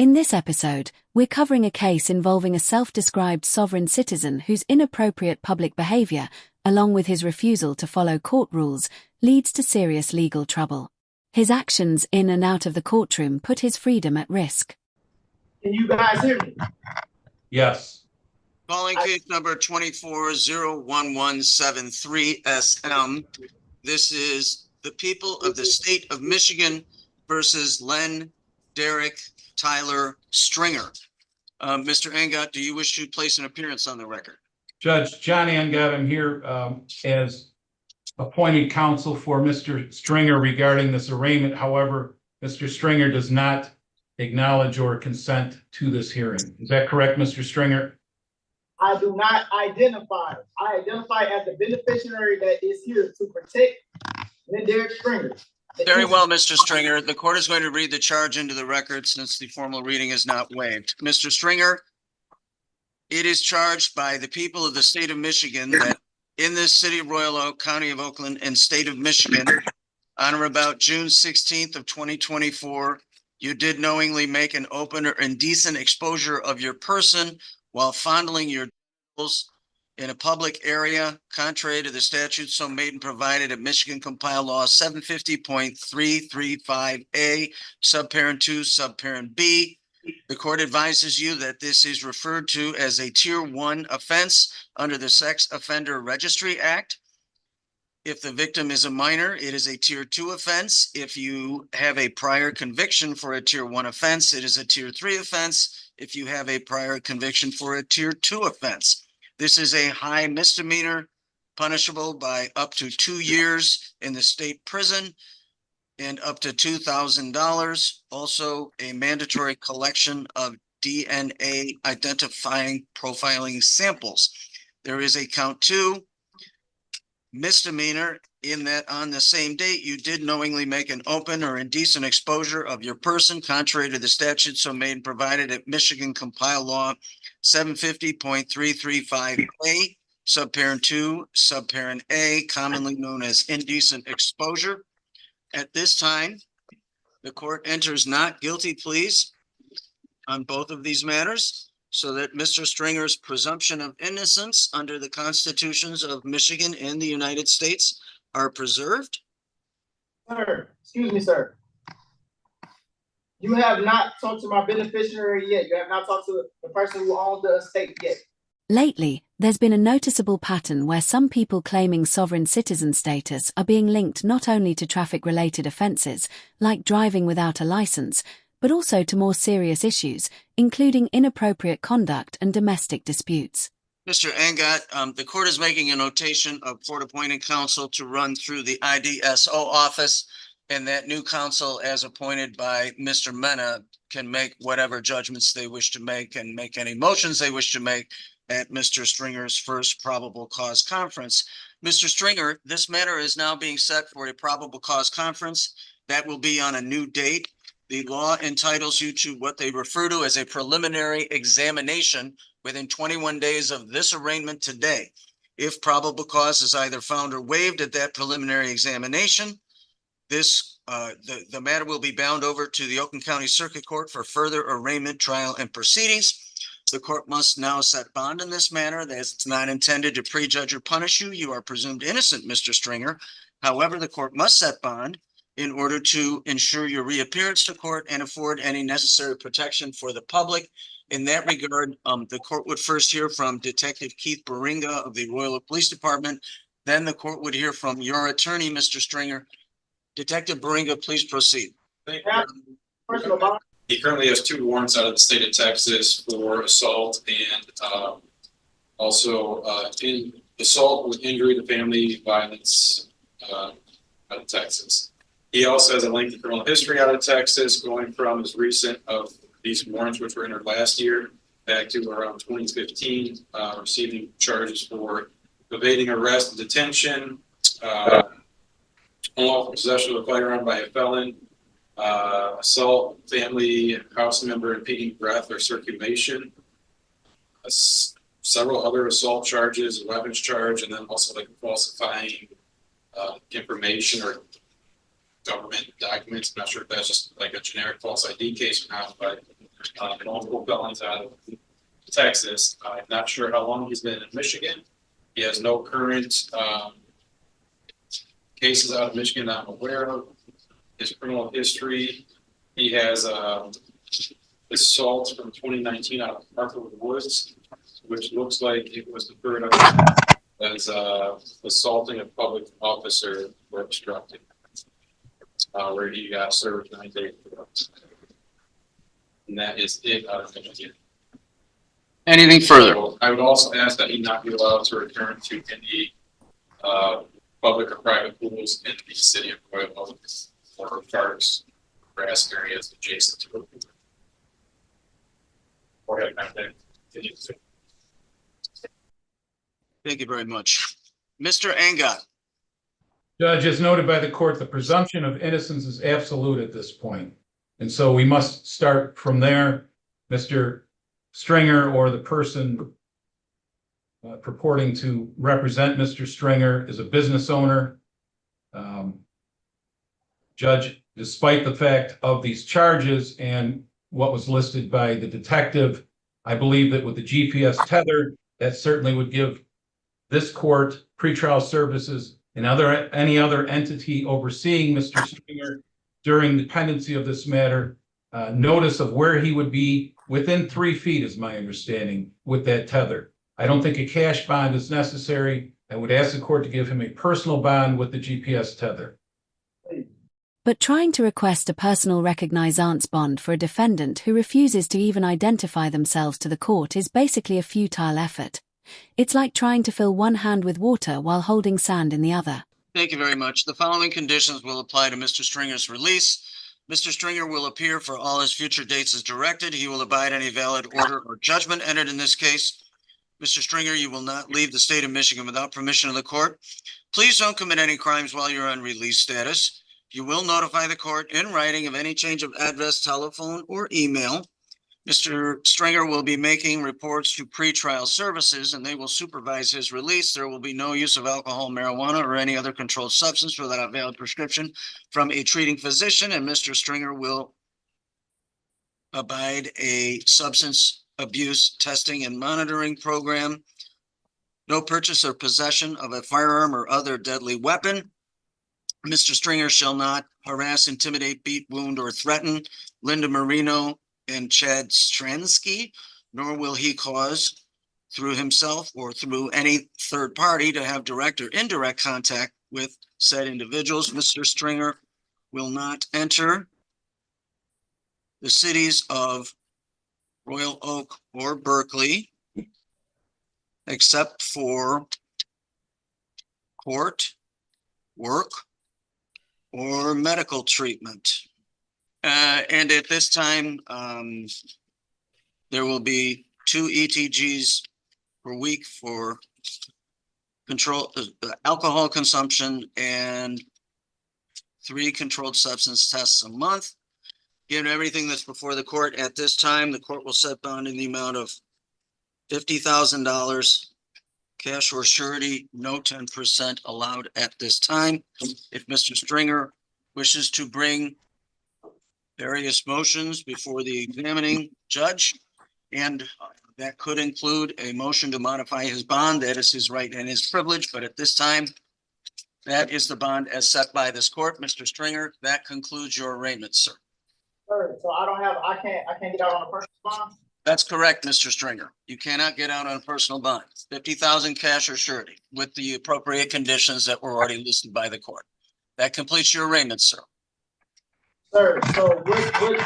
In this episode, we're covering a case involving a self-described sovereign citizen whose inappropriate public behavior, along with his refusal to follow court rules, leads to serious legal trouble. His actions in and out of the courtroom put his freedom at risk. Can you guys hear me? Yes. Calling case number 24-01173 SM. This is the people of the state of Michigan versus Len Derek Tyler Stringer. Mr. Angot, do you wish to place an appearance on the record? Judge John Angot, I'm here as appointed counsel for Mr. Stringer regarding this arraignment. However, Mr. Stringer does not acknowledge or consent to this hearing. Is that correct, Mr. Stringer? I do not identify. I identify as the beneficiary that is here to protect Len Derek Stringer. Very well, Mr. Stringer. The court is going to read the charge into the record since the formal reading is not waived. Mr. Stringer, it is charged by the people of the state of Michigan that in this city of Royal Oak, county of Oakland, and state of Michigan, on or about June 16th of 2024, you did knowingly make an open or indecent exposure of your person while fondling your genitals in a public area, contrary to the statute so made and provided at Michigan Compile Law 750.335A, subparent 2, subparent B. The court advises you that this is referred to as a Tier 1 offense under the Sex Offender Registry Act. If the victim is a minor, it is a Tier 2 offense. If you have a prior conviction for a Tier 1 offense, it is a Tier 3 offense. If you have a prior conviction for a Tier 2 offense. This is a high misdemeanor, punishable by up to 2 years in the state prison and up to $2,000. Also, a mandatory collection of DNA identifying profiling samples. There is a count 2 misdemeanor in that on the same date, you did knowingly make an open or indecent exposure of your person contrary to the statute so made and provided at Michigan Compile Law 750.335A, subparent 2, subparent A, commonly known as indecent exposure. At this time, the court enters not guilty pleas on both of these matters so that Mr. Stringer's presumption of innocence under the constitutions of Michigan and the United States are preserved. Sir, excuse me, sir. You have not talked to my beneficiary yet. You have not talked to the person who owns the estate yet. Lately, there's been a noticeable pattern where some people claiming sovereign citizen status are being linked not only to traffic-related offences, like driving without a license, but also to more serious issues, including inappropriate conduct and domestic disputes. Mr. Angot, the court is making a notation of court-appointed counsel to run through the IDSO office, and that new counsel, as appointed by Mr. Mena, can make whatever judgments they wish to make and make any motions they wish to make at Mr. Stringer's first probable cause conference. Mr. Stringer, this matter is now being set for a probable cause conference. That will be on a new date. The law entitles you to what they refer to as a preliminary examination within 21 days of this arraignment today. If probable cause is either found or waived at that preliminary examination, the matter will be bound over to the Oakland County Circuit Court for further arraignment, trial, and proceedings. The court must now set bond in this manner. That's not intended to prejudge or punish you. You are presumed innocent, Mr. Stringer. However, the court must set bond in order to ensure your reappearance to court and afford any necessary protection for the public. In that regard, the court would first hear from Detective Keith Baringa of the Royal Oak Police Department. Then the court would hear from your attorney, Mr. Stringer. Detective Baringa, please proceed. Thank you. He currently has 2 warrants out of the state of Texas for assault and also in assault with injury to family violence out of Texas. He also has a lengthy criminal history out of Texas, going from as recent of these warrants, which were entered last year, back to around 2015, receiving charges for evading arrest and detention, unlawful possession of a firearm by a felon, assault, family, house member, impeding breath or circulation, several other assault charges, a weapons charge, and then also like falsifying information or government documents. I'm not sure if that's just like a generic false ID case or not, but multiple felons out of Texas. I'm not sure how long he's been in Michigan. He has no current cases out of Michigan that I'm aware of. His criminal history, he has assault from 2019 out of Markwood Woods, which looks like it was deferred as assaulting a public officer or obstructing, where he got served 9 days ago. And that is it out of Michigan. Anything further? So I would also ask that he not be allowed to return to any public or private pools in the city of Royal Oak or parks, grass areas adjacent to it. Or have not been. Thank you very much. Mr. Angot. Judge, as noted by the court, the presumption of innocence is absolute at this point. And so we must start from there. Mr. Stringer, or the person purporting to represent Mr. Stringer, is a business owner. Judge, despite the fact of these charges and what was listed by the detective, I believe that with the GPS tether, that certainly would give this court, pretrial services, and any other entity overseeing Mr. Stringer during the pendency of this matter, notice of where he would be within 3 feet, is my understanding, with that tether. I don't think a cash bond is necessary. I would ask the court to give him a personal bond with the GPS tether. But trying to request a personal recognizance bond for a defendant who refuses to even identify themselves to the court is basically a futile effort. It's like trying to fill one hand with water while holding sand in the other. Thank you very much. The following conditions will apply to Mr. Stringer's release. Mr. Stringer will appear for all his future dates as directed. He will abide any valid order or judgment entered in this case. Mr. Stringer, you will not leave the state of Michigan without permission of the court. Please don't commit any crimes while you're on release status. You will notify the court in writing of any change of address, telephone, or email. Mr. Stringer will be making reports to pretrial services, and they will supervise his release. There will be no use of alcohol, marijuana, or any other controlled substance without a valid prescription from a treating physician, and Mr. Stringer will abide a substance abuse testing and monitoring program. No purchase or possession of a firearm or other deadly weapon. Mr. Stringer shall not harass, intimidate, beat, wound, or threaten Linda Marino and Chad Stransky, nor will he cause, through himself or through any third party, to have direct or indirect contact with said individuals. Mr. Stringer will not enter the cities of Royal Oak or Berkeley except for court, work, or medical treatment. And at this time, there will be 2 ETGs per week for control alcohol consumption and 3 controlled substance tests a month. Given everything that's before the court at this time, the court will set bond in the amount of $50,000. Cash or surety, no 10% allowed at this time. If Mr. Stringer wishes to bring various motions before the examining judge, and that could include a motion to modify his bond, that is his right and his privilege, but at this time, that is the bond as set by this court. Mr. Stringer, that concludes your arraignment, sir. Sir, so I can't get out on a personal bond? That's correct, Mr. Stringer. You cannot get out on a personal bond. 50,000 cash or surety with the appropriate conditions that were already listed by the court. That completes your arraignment, sir. Sir, so what is going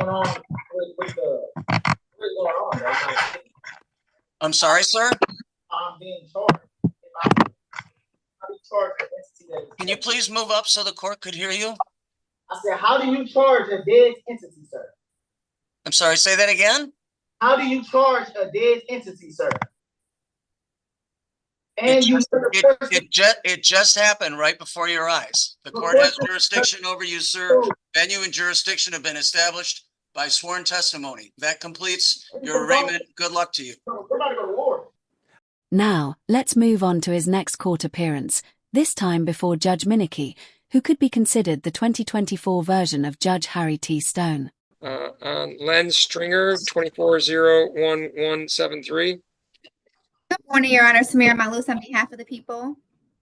on with what is going on right now? I'm sorry, sir? I'm being charged. I'm being charged for entity that is. Can you please move up so the court could hear you? I said, how do you charge a dead entity, sir? I'm sorry, say that again? How do you charge a dead entity, sir? And It just happened right before your eyes. The court has jurisdiction over you, sir. Venue and jurisdiction have been established by sworn testimony. That completes your arraignment. Good luck to you. We're about to go to war. Now, let's move on to his next court appearance, this time before Judge Minicky, who could be considered the 2024 version of Judge Harry T. Stone. on Len Stringer, 24-01173. Good morning, Your Honor. Samira Malus on behalf of the people.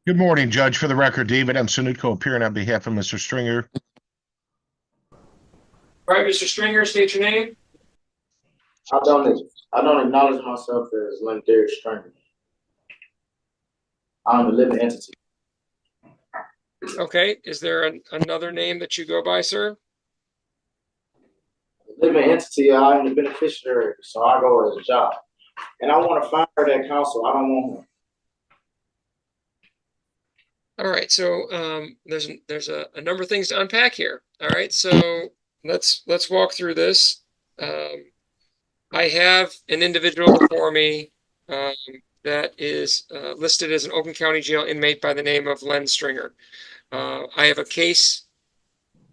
Good morning, Judge. For the record, David M. Sunutko appearing on behalf of Mr. Stringer. All right, Mr. Stringer, state your name. I don't acknowledge myself as Len Stringer. I'm a living entity. Okay, is there another name that you go by, sir? Living entity, I'm the beneficiary, so I go as a job. And I want to fire that counsel. I don't want him. All right, so there's a number of things to unpack here. All right, so let's walk through this. I have an individual before me that is listed as an Oakland County Jail inmate by the name of Len Stringer. I have a case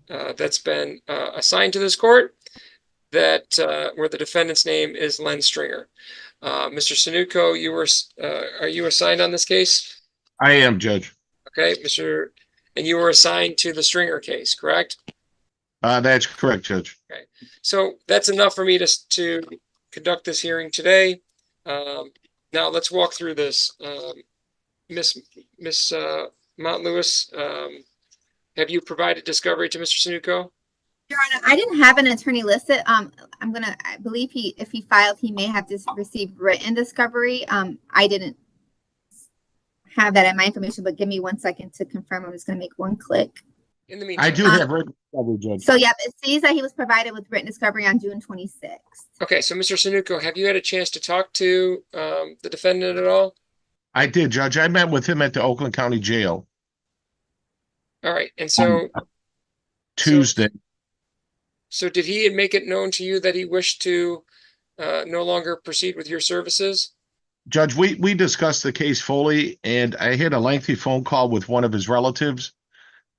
that's been assigned to this court that where the defendant's name is Len Stringer. Mr. Sunutko, are you assigned on this case? I am, Judge. Okay, and you were assigned to the Stringer case, correct? That's correct, Judge. Okay, so that's enough for me to conduct this hearing today. Now let's walk through this. Miss Mount Lewis, have you provided discovery to Mr. Sunutko? Your Honor, I didn't have an attorney listed. I believe if he filed, he may have just received written discovery. I didn't have that in my information, but give me 1 second to confirm. I'm just going to make one click. In the meantime, I do have written discovery, Judge. So yeah, it sees that he was provided with written discovery on June 26th. Okay, so Mr. Sunutko, have you had a chance to talk to the defendant at all? I did, Judge. I met with him at the Oakland County Jail. All right, and so Tuesday. So did he make it known to you that he wished to no longer proceed with your services? Judge, we discussed the case fully, and I had a lengthy phone call with one of his relatives,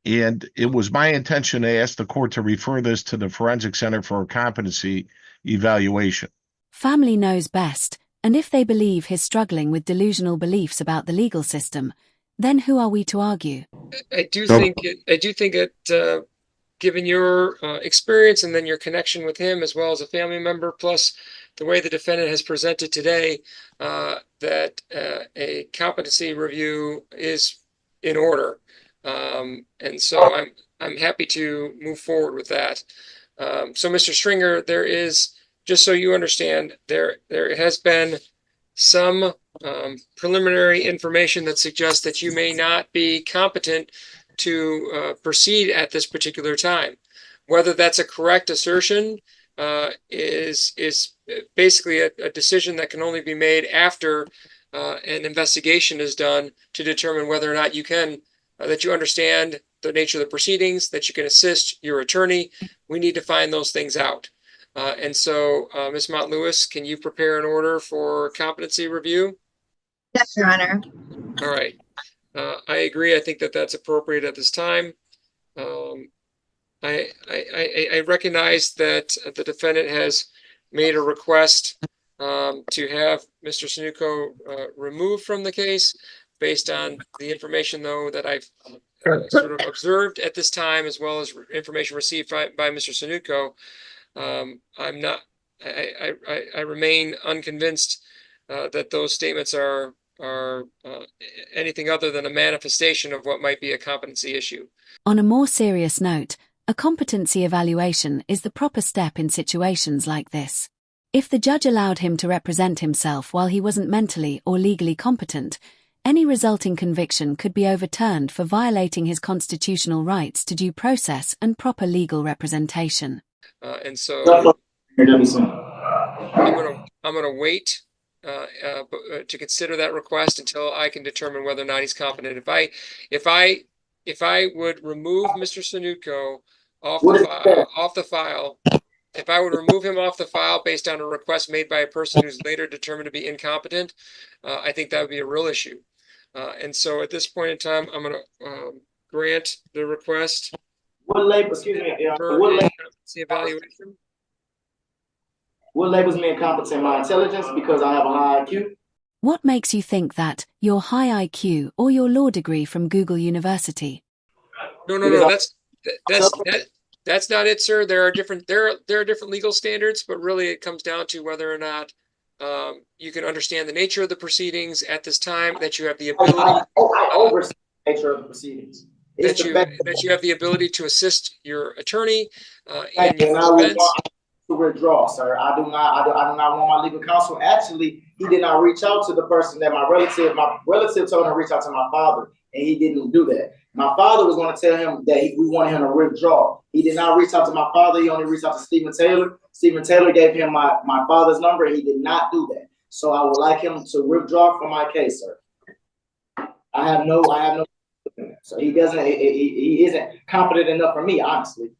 and it was my intention to ask the court to refer this to the Forensic Center for a competency evaluation. Family knows best, and if they believe he's struggling with delusional beliefs about the legal system, then who are we to argue? I do think it, given your experience and then your connection with him as well as a family member, plus the way the defendant has presented today, that a competency review is in order. And so I'm happy to move forward with that. So Mr. Stringer, there is, just so you understand, there has been some preliminary information that suggests that you may not be competent to proceed at this particular time. Whether that's a correct assertion is basically a decision that can only be made after an investigation is done to determine whether or not you can, that you understand the nature of the proceedings, that you can assist your attorney. We need to find those things out. And so, Ms. Mount Lewis, can you prepare an order for competency review? Yes, Your Honor. All right. I agree. I think that that's appropriate at this time. I recognize that the defendant has made a request to have Mr. Sunutko removed from the case based on the information, though, that I've sort of observed at this time, as well as information received by Mr. Sunutko. I remain unconvinced that those statements are anything other than a manifestation of what might be a competency issue. On a more serious note, a competency evaluation is the proper step in situations like this. If the judge allowed him to represent himself while he wasn't mentally or legally competent, any resulting conviction could be overturned for violating his constitutional rights to due process and proper legal representation. And so I'm gonna wait to consider that request until I can determine whether or not he's competent. If I would remove Mr. Sunutko off the file, if I would remove him off the file based on a request made by a person who's later determined to be incompetent, I think that would be a real issue. And so at this point in time, I'm going to grant the request. What label? Excuse me. Competency evaluation. What labels me incompetent? My intelligence, because I have a high IQ. What makes you think that? Your high IQ or your law degree from Google University? No. That's not it, sir. There are different legal standards, but really it comes down to whether or not you can understand the nature of the proceedings at this time, that you have the ability. I oversee the nature of the proceedings. That you have the ability to assist your attorney in your defense. To withdraw, sir. I do not want my legal counsel. Actually, he did not reach out to the person that my relative told him to reach out to my father, and he didn't do that. My father was going to tell him that we wanted him to withdraw. He did not reach out to my father. He only reached out to Stephen Taylor. Stephen Taylor gave him my father's number, and he did not do that. So I would like him to withdraw from my case, sir. I have no. So he isn't competent enough for me, honestly.